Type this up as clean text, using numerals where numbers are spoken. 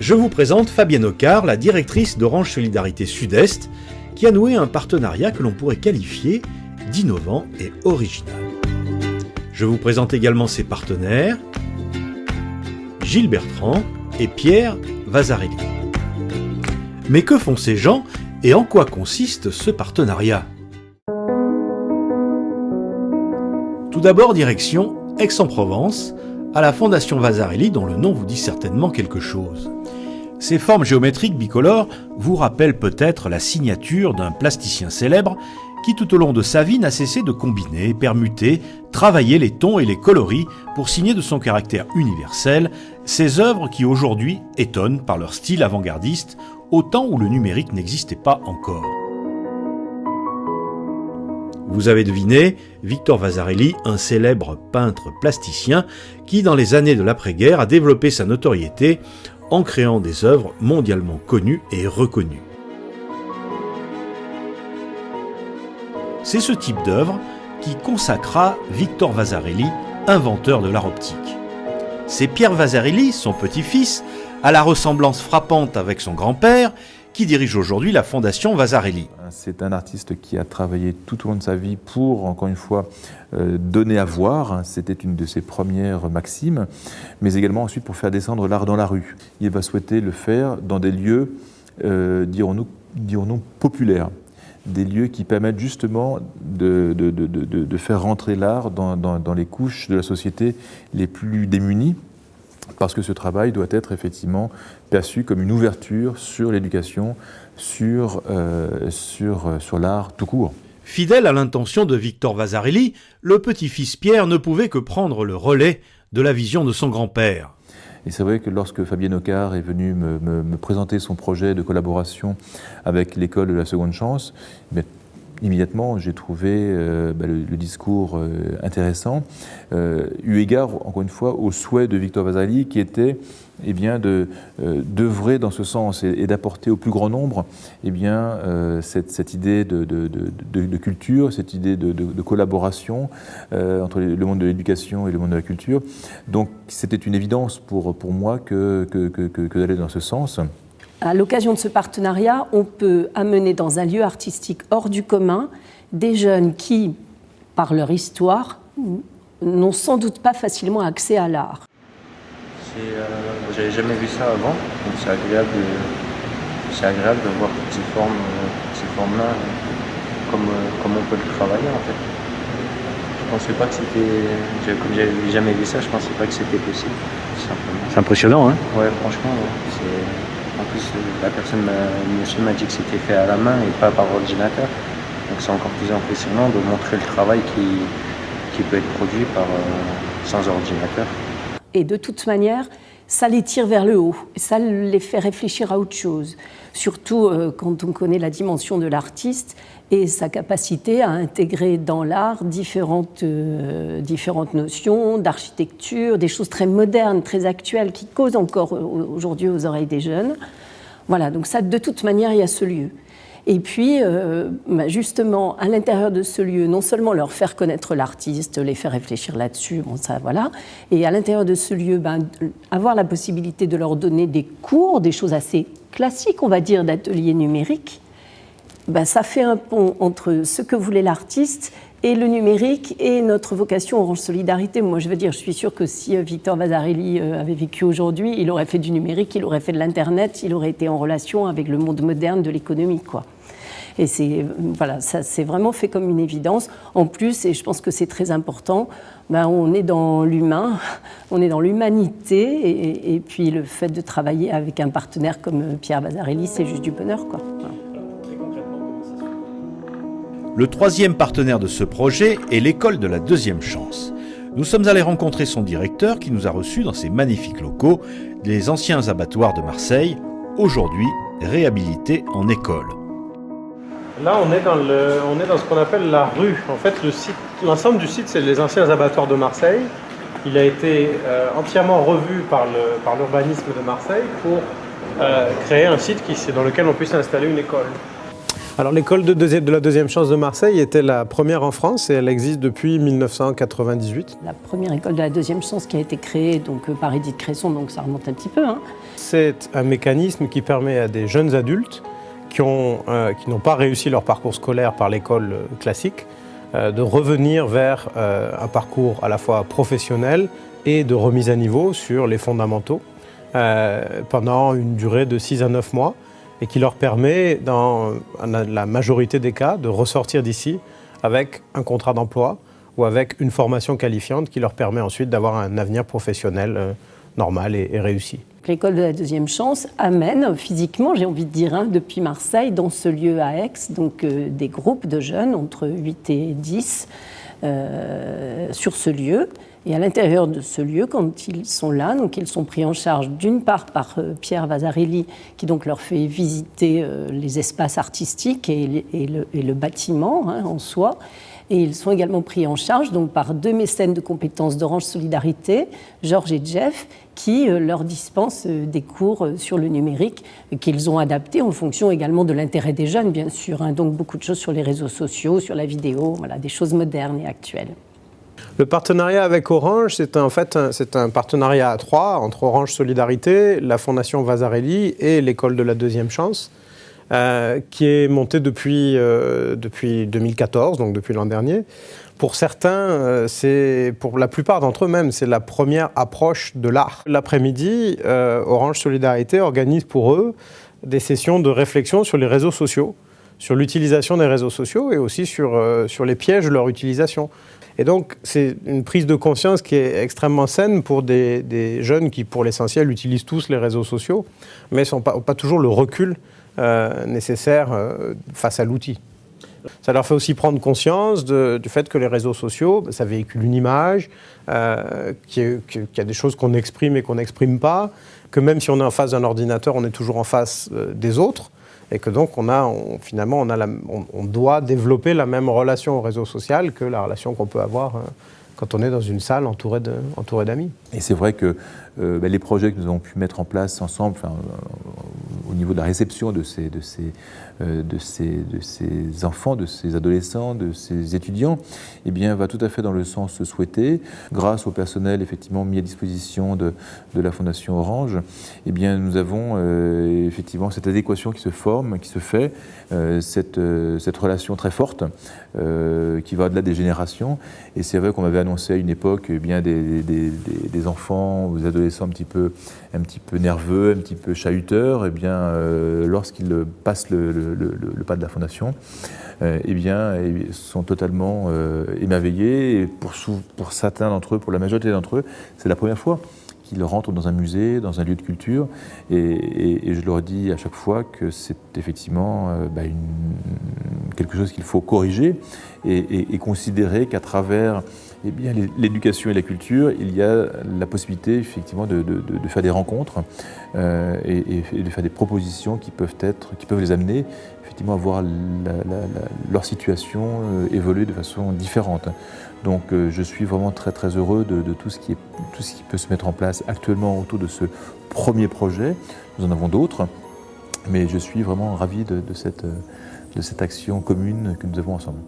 Je vous présente Fabienne Ocar, la directrice d'Orange Solidarité Sud-Est, qui a noué un partenariat que l'on pourrait qualifier d'innovant et original. Je vous présente également ses partenaires, Gilles Bertrand et Pierre Vasarely. Mais que font ces gens et en quoi consiste ce partenariat ? Tout d'abord, direction Aix-en-Provence, à la Fondation Vasarely, dont le nom vous dit certainement quelque chose. Ces formes géométriques bicolores vous rappellent peut-être la signature d'un plasticien célèbre qui tout au long de sa vie n'a cessé de combiner, permuter, travailler les tons et les coloris pour signer de son caractère universel ces œuvres qui aujourd'hui étonnent par leur style avant-gardiste au temps où le numérique n'existait pas encore. Vous avez deviné, Victor Vasarely, un célèbre peintre plasticien qui, dans les années de l'après-guerre, a développé sa notoriété en créant des œuvres mondialement connues et reconnues. C'est ce type d'œuvre qui consacra Victor Vasarely, inventeur de l'art optique. C'est Pierre Vasarely, son petit-fils, à la ressemblance frappante avec son grand-père, qui dirige aujourd'hui la Fondation Vasarely. C'est un artiste qui a travaillé tout au long de sa vie pour, encore une fois, donner à voir. C'était une de ses premières maximes, mais également ensuite pour faire descendre l'art dans la rue. Il va souhaiter le faire dans des lieux, dirons-nous, populaires. Des lieux qui permettent justement de faire rentrer l'art dans les couches de la société les plus démunies, parce que ce travail doit être effectivement perçu comme une ouverture sur l'éducation, sur l'art tout court. Fidèle à l'intention de Victor Vasarely, le petit-fils Pierre ne pouvait que prendre le relais de la vision de son grand-père. Et c'est vrai que lorsque Fabienne Ocar est venue me présenter son projet de collaboration avec l'école de la seconde chance, immédiatement j'ai trouvé le discours intéressant, eu égard encore une fois au souhait de Victor Vasarely qui était d'œuvrer dans ce sens et d'apporter au plus grand nombre cette idée de culture, cette idée de collaboration entre le monde de l'éducation et le monde de la culture. Donc c'était une évidence pour moi que d'aller dans ce sens. À l'occasion de ce partenariat, on peut amener dans un lieu artistique hors du commun des jeunes qui, par leur histoire, n'ont sans doute pas facilement accès à l'art. J'avais jamais vu ça avant, donc c'est agréable de voir toutes ces formes-là, comme on peut le travailler en fait. Je pensais pas que c'était, comme j'avais jamais vu ça, je pensais pas que c'était possible, tout simplement. C'est impressionnant, hein ? Ouais, franchement, en plus le monsieur m'a dit que c'était fait à la main et pas par ordinateur, donc c'est encore plus impressionnant de montrer le travail qui peut être produit sans ordinateur. Et de toute manière, ça les tire vers le haut, ça les fait réfléchir à autre chose, surtout quand on connaît la dimension de l'artiste et sa capacité à intégrer dans l'art différentes notions d'architecture, des choses très modernes, très actuelles, qui causent encore aujourd'hui aux oreilles des jeunes. Voilà, donc ça, de toute manière, il y a ce lieu. Et puis, justement, à l'intérieur de ce lieu, non seulement leur faire connaître l'artiste, les faire réfléchir là-dessus, bon ça voilà, et à l'intérieur de ce lieu, avoir la possibilité de leur donner des cours, des choses assez classiques, on va dire, d'ateliers numériques, ça fait un pont entre ce que voulait l'artiste et le numérique et notre vocation Orange Solidarité. Moi, je veux dire, je suis sûre que si Victor Vasarely avait vécu aujourd'hui, il aurait fait du numérique, il aurait fait de l'Internet, il aurait été en relation avec le monde moderne de l'économie, quoi. Et ça s'est vraiment fait comme une évidence. En plus, et je pense que c'est très important, on est dans l'humain, on est dans l'humanité, et puis le fait de travailler avec un partenaire comme Pierre Vasarely, c'est juste du bonheur, quoi. Voilà. Le troisième partenaire de ce projet est l'école de la deuxième chance. Nous sommes allés rencontrer son directeur qui nous a reçus dans ses magnifiques locaux, les anciens abattoirs de Marseille, aujourd'hui réhabilités en école. Là, on est dans ce qu'on appelle la rue. En fait, l'ensemble du site, c'est les anciens abattoirs de Marseille. Il a été entièrement revu par l'urbanisme de Marseille pour créer un site dans lequel on puisse installer une école. Alors l'école de la deuxième chance de Marseille était la première en France et elle existe depuis 1998. La première école de la deuxième chance qui a été créée donc, par Edith Cresson, donc ça remonte un petit peu. C'est un mécanisme qui permet à des jeunes adultes qui n'ont pas réussi leur parcours scolaire par l'école classique de revenir vers un parcours à la fois professionnel et de remise à niveau sur les fondamentaux pendant une durée de 6 à 9 mois et qui leur permet, dans la majorité des cas, de ressortir d'ici avec un contrat d'emploi ou avec une formation qualifiante qui leur permet ensuite d'avoir un avenir professionnel normal et réussi. L'école de la deuxième chance amène physiquement, j'ai envie de dire, depuis Marseille, dans ce lieu à Aix, donc des groupes de jeunes entre 8 et 10 sur ce lieu. Et à l'intérieur de ce lieu, quand ils sont là, donc ils sont pris en charge d'une part par Pierre Vasarely, qui donc leur fait visiter les espaces artistiques et le bâtiment en soi. Et ils sont également pris en charge donc, par 2 mécènes de compétences d'Orange Solidarité, Georges et Jeff, qui leur dispensent des cours sur le numérique qu'ils ont adaptés en fonction également de l'intérêt des jeunes, bien sûr. Donc beaucoup de choses sur les réseaux sociaux, sur la vidéo, voilà, des choses modernes et actuelles. Le partenariat avec Orange, c'est un partenariat à 3 entre Orange Solidarité, la Fondation Vasarely et l'école de la deuxième chance, qui est montée depuis 2014, donc depuis l'an dernier. Pour certains, pour la plupart d'entre eux même, c'est la première approche de l'art. L'après-midi, Orange Solidarité organise pour eux des sessions de réflexion sur les réseaux sociaux, sur l'utilisation des réseaux sociaux et aussi sur les pièges de leur utilisation. Et donc, c'est une prise de conscience qui est extrêmement saine pour des jeunes qui, pour l'essentiel, utilisent tous les réseaux sociaux, mais n'ont pas toujours le recul nécessaire face à l'outil. Ça leur fait aussi prendre conscience du fait que les réseaux sociaux, ça véhicule une image, qu'il y a des choses qu'on exprime et qu'on n'exprime pas, que même si on est en face d'un ordinateur, on est toujours en face des autres, et que donc on doit développer la même relation au réseau social que la relation qu'on peut avoir quand on est dans une salle entouré d'amis. Et c'est vrai que les projets que nous avons pu mettre en place ensemble, au niveau de la réception de ces enfants, de ces adolescents, de ces étudiants, eh bien, va tout à fait dans le sens souhaité. Grâce au personnel effectivement mis à disposition de la Fondation Orange, eh bien, nous avons effectivement cette adéquation qui se forme, qui se fait, cette relation très forte qui va au-delà des générations. Et c'est vrai qu'on m'avait annoncé à une époque bien des enfants ou des adolescents un petit peu nerveux, un petit peu chahuteurs. Eh bien, lorsqu'ils passent le pas de la Fondation, eh bien, ils sont totalement émerveillés. Et pour certains d'entre eux, pour la majorité d'entre eux, c'est la première fois qu'ils rentrent dans un musée, dans un lieu de culture. Et je leur dis à chaque fois que c'est effectivement quelque chose qu'il faut corriger et considérer qu'à travers l'éducation et la culture, il y a la possibilité effectivement de faire des rencontres et de faire des propositions qui peuvent les amener effectivement à voir leur situation évoluer de façon différente. Donc je suis vraiment très très heureux de tout ce qui peut se mettre en place actuellement autour de ce premier projet. Nous en avons d'autres, mais je suis vraiment ravi de cette action commune que nous avons ensemble.